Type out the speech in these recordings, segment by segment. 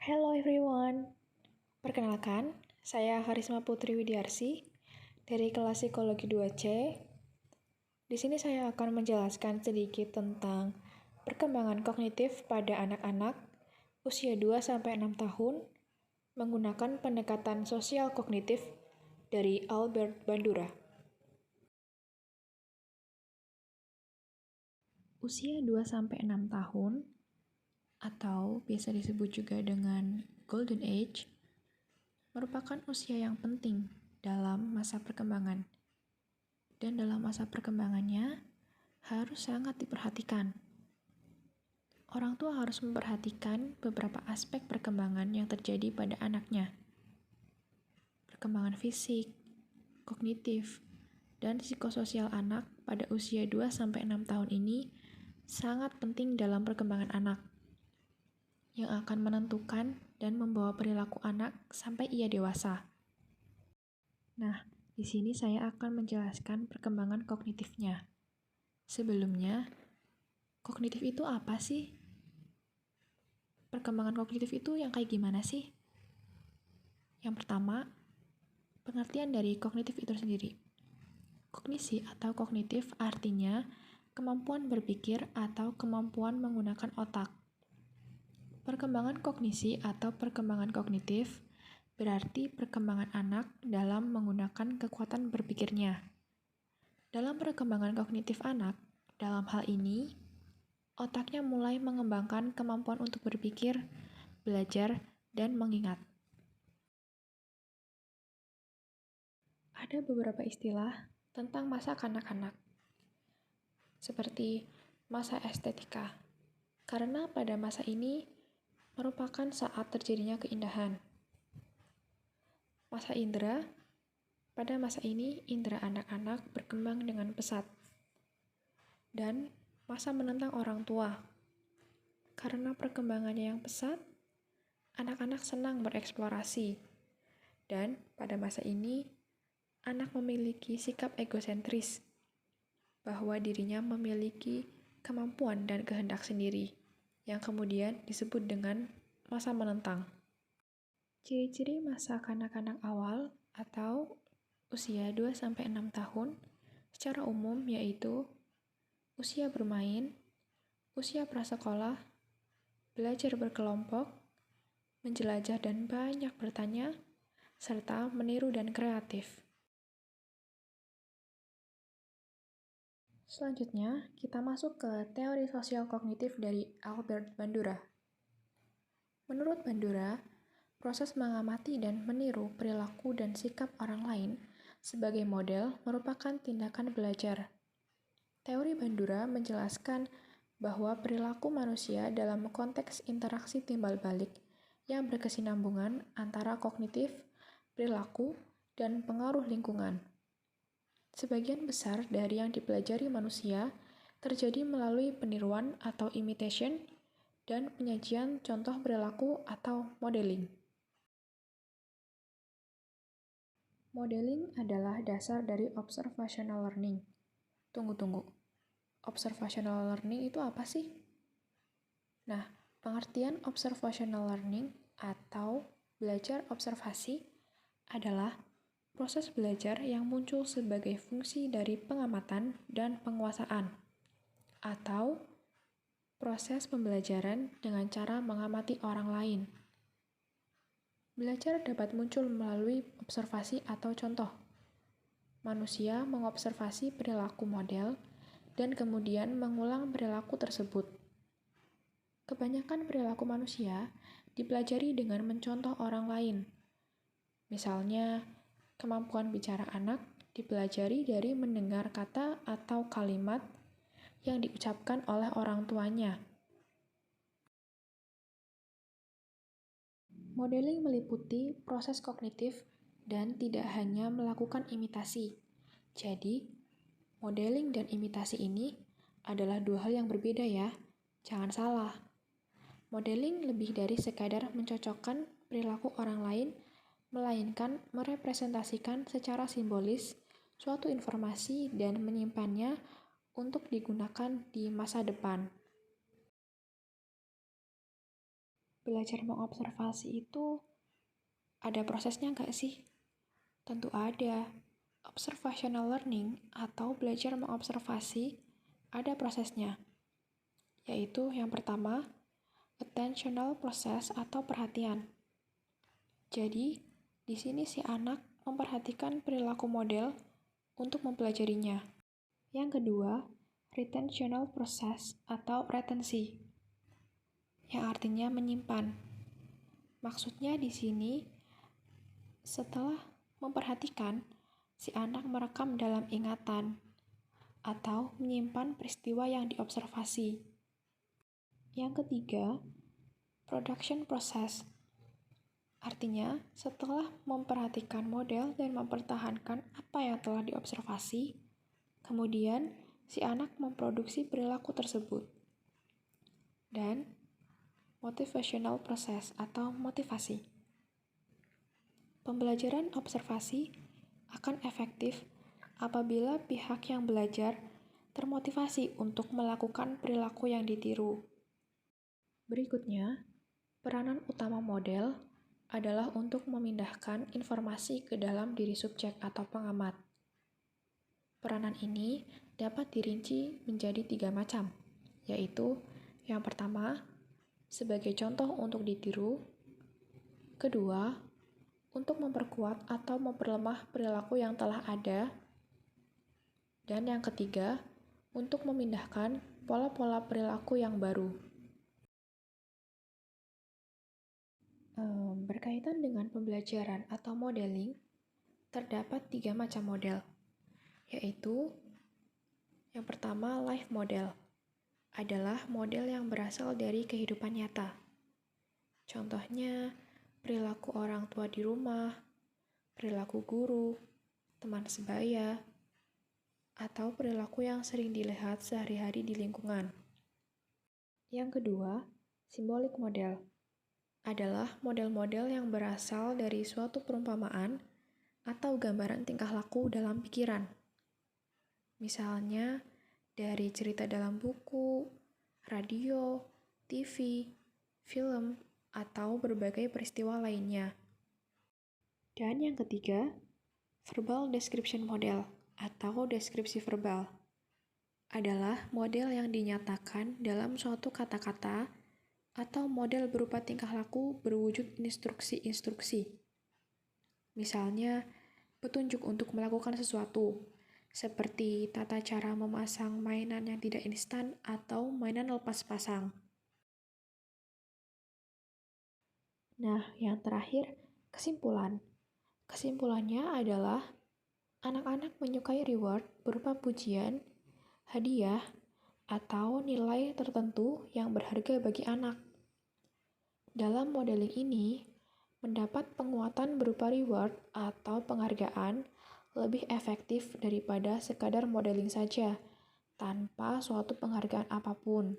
Hello everyone, perkenalkan, saya Harisma Putri Widiarsi dari kelas Psikologi 2C. Di sini saya akan menjelaskan sedikit tentang perkembangan kognitif pada anak-anak usia 2-6 tahun menggunakan pendekatan sosial kognitif dari Albert Bandura. Usia 2-6 tahun atau biasa disebut juga dengan Golden Age merupakan usia yang penting dalam masa perkembangan. Dan dalam masa perkembangannya harus sangat diperhatikan. Orang tua harus memperhatikan beberapa aspek perkembangan yang terjadi pada anaknya. Perkembangan fisik, kognitif, dan psikososial anak pada usia 2-6 tahun ini sangat penting dalam perkembangan anak, yang akan menentukan dan membawa perilaku anak sampai ia dewasa. Nah, di sini saya akan menjelaskan perkembangan kognitifnya. Sebelumnya, kognitif itu apa sih? Perkembangan kognitif itu yang kayak gimana sih? Yang pertama, pengertian dari kognitif itu sendiri. Kognisi atau kognitif artinya kemampuan berpikir atau kemampuan menggunakan otak. Perkembangan kognisi atau perkembangan kognitif berarti perkembangan anak dalam menggunakan kekuatan berpikirnya. Dalam perkembangan kognitif anak, dalam hal ini, otaknya mulai mengembangkan kemampuan untuk berpikir, belajar, dan mengingat. Ada beberapa istilah tentang masa kanak-kanak, seperti masa estetika, karena pada masa ini merupakan saat terjadinya keindahan. Masa indera, pada masa ini indera anak-anak berkembang dengan pesat. Dan masa menentang orang tua, karena perkembangannya yang pesat, anak-anak senang bereksplorasi. Dan pada masa ini, anak memiliki sikap egosentris, bahwa dirinya memiliki kemampuan dan kehendak sendiri, yang kemudian disebut dengan masa menentang. Ciri-ciri masa kanak-kanak awal atau usia 2-6 tahun secara umum yaitu usia bermain, usia prasekolah, belajar berkelompok, menjelajah dan banyak bertanya, serta meniru dan kreatif. Selanjutnya, kita masuk ke teori sosial kognitif dari Albert Bandura. Menurut Bandura, proses mengamati dan meniru perilaku dan sikap orang lain sebagai model merupakan tindakan belajar. Teori Bandura menjelaskan bahwa perilaku manusia dalam konteks interaksi timbal balik yang berkesinambungan antara kognitif, perilaku, dan pengaruh lingkungan. Sebagian besar dari yang dipelajari manusia terjadi melalui peniruan atau imitation dan penyajian contoh perilaku atau modeling. Modeling adalah dasar dari observational learning. Tunggu. Observational learning itu apa sih? Nah, pengertian observational learning atau belajar observasi adalah proses belajar yang muncul sebagai fungsi dari pengamatan dan penguasaan, atau proses pembelajaran dengan cara mengamati orang lain. Belajar dapat muncul melalui observasi atau contoh. Manusia mengobservasi perilaku model dan kemudian mengulang perilaku tersebut. Kebanyakan perilaku manusia dipelajari dengan mencontoh orang lain. Misalnya, kemampuan bicara anak dipelajari dari mendengar kata atau kalimat yang diucapkan oleh orang tuanya. Modeling meliputi proses kognitif dan tidak hanya melakukan imitasi. Jadi, modeling dan imitasi ini adalah dua hal yang berbeda ya. Jangan salah. Modeling lebih dari sekadar mencocokkan perilaku orang lain, melainkan merepresentasikan secara simbolis suatu informasi dan menyimpannya untuk digunakan di masa depan. belajar mengobservasi itu ada prosesnya nggak sih? Tentu ada. Observational learning atau belajar mengobservasi ada prosesnya, yaitu yang pertama, attentional process atau perhatian. Jadi, di sini si anak memperhatikan perilaku model untuk mempelajarinya. Yang kedua, retentional process atau retensi, yang artinya menyimpan. Maksudnya di sini, setelah memperhatikan, si anak merekam dalam ingatan atau menyimpan peristiwa yang diobservasi. Yang ketiga, production process. Artinya, setelah memperhatikan model dan mempertahankan apa yang telah diobservasi, kemudian si anak memproduksi perilaku tersebut. Dan motivational process atau motivasi. Pembelajaran observasi akan efektif apabila pihak yang belajar termotivasi untuk melakukan perilaku yang ditiru. Berikutnya, peranan utama model adalah untuk memindahkan informasi ke dalam diri subjek atau pengamat. Peranan ini dapat dirinci menjadi 3 macam, yaitu yang pertama, sebagai contoh untuk ditiru, kedua, untuk memperkuat atau memperlemah perilaku yang telah ada, dan yang ketiga, untuk memindahkan pola-pola perilaku yang baru. Berkaitan dengan pembelajaran atau modeling, terdapat 3 macam model, yaitu yang pertama, life model, adalah model yang berasal dari kehidupan nyata. Contohnya, perilaku orang tua di rumah, perilaku guru, teman sebaya, atau perilaku yang sering dilihat sehari-hari di lingkungan. Yang kedua, symbolic model adalah model-model yang berasal dari suatu perumpamaan atau gambaran tingkah laku dalam pikiran. Misalnya, dari cerita dalam buku, radio, TV, film, atau berbagai peristiwa lainnya. Dan yang ketiga, verbal description model atau deskripsi verbal adalah model yang dinyatakan dalam suatu kata-kata atau model berupa tingkah laku berwujud instruksi-instruksi. Misalnya, petunjuk untuk melakukan sesuatu, seperti tata cara memasang mainan yang tidak instan atau mainan lepas pasang. Nah, yang terakhir, kesimpulan. Kesimpulannya adalah anak-anak menyukai reward berupa pujian, hadiah, atau nilai tertentu yang berharga bagi anak. Dalam modeling ini, mendapat penguatan berupa reward atau penghargaan lebih efektif daripada sekadar modeling saja, tanpa suatu penghargaan apapun.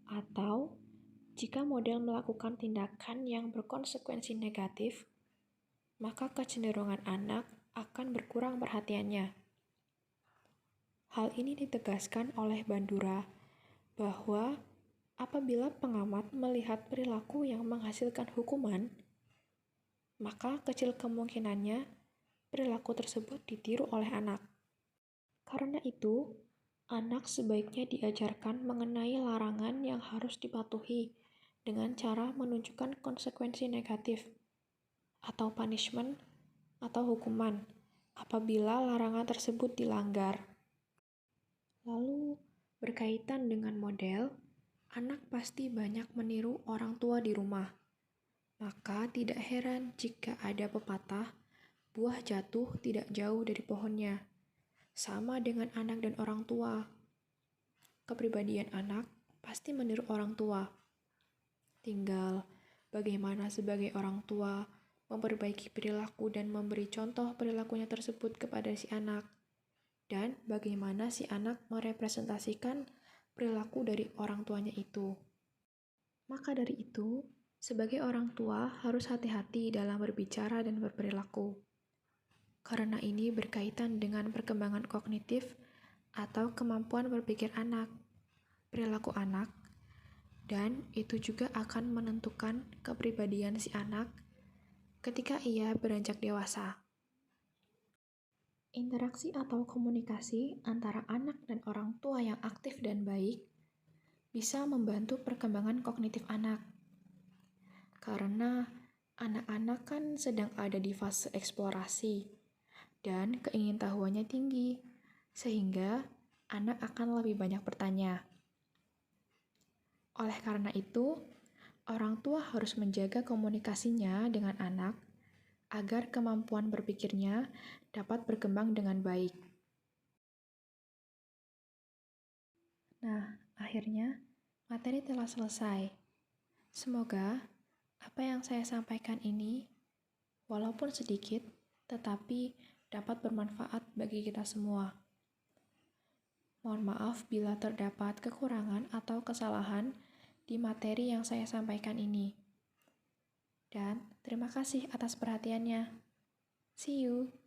Atau, jika model melakukan tindakan yang berkonsekuensi negatif, maka kecenderungan anak akan berkurang perhatiannya. Hal ini ditegaskan oleh Bandura bahwa apabila pengamat melihat perilaku yang menghasilkan hukuman, maka kecil kemungkinannya perilaku tersebut ditiru oleh anak. Karena itu, anak sebaiknya diajarkan mengenai larangan yang harus dipatuhi dengan cara menunjukkan konsekuensi negatif atau punishment atau hukuman apabila larangan tersebut dilanggar. Lalu, berkaitan dengan model, anak pasti banyak meniru orang tua di rumah. Maka tidak heran jika ada pepatah, buah jatuh tidak jauh dari pohonnya. Sama dengan anak dan orang tua. Kepribadian anak pasti meniru orang tua. Tinggal bagaimana sebagai orang tua memperbaiki perilaku dan memberi contoh perilakunya tersebut kepada si anak. Dan bagaimana si anak merepresentasikan perilaku dari orang tuanya itu. Maka dari itu, sebagai orang tua harus hati-hati dalam berbicara dan berperilaku. Karena ini berkaitan dengan perkembangan kognitif atau kemampuan berpikir anak, perilaku anak, Dan itu juga akan menentukan kepribadian si anak ketika ia beranjak dewasa. Interaksi atau komunikasi antara anak dan orang tua yang aktif dan baik bisa membantu perkembangan kognitif anak. Karena anak-anak kan sedang ada di fase eksplorasi dan keingintahuannya tinggi, sehingga anak akan lebih banyak bertanya. Oleh karena itu, orang tua harus menjaga komunikasinya dengan anak agar kemampuan berpikirnya dapat berkembang dengan baik. Nah, akhirnya materi telah selesai. Semoga apa yang saya sampaikan ini, walaupun sedikit, tetapi dapat bermanfaat bagi kita semua. Mohon maaf bila terdapat kekurangan atau kesalahan di materi yang saya sampaikan ini. Dan terima kasih atas perhatiannya. See you.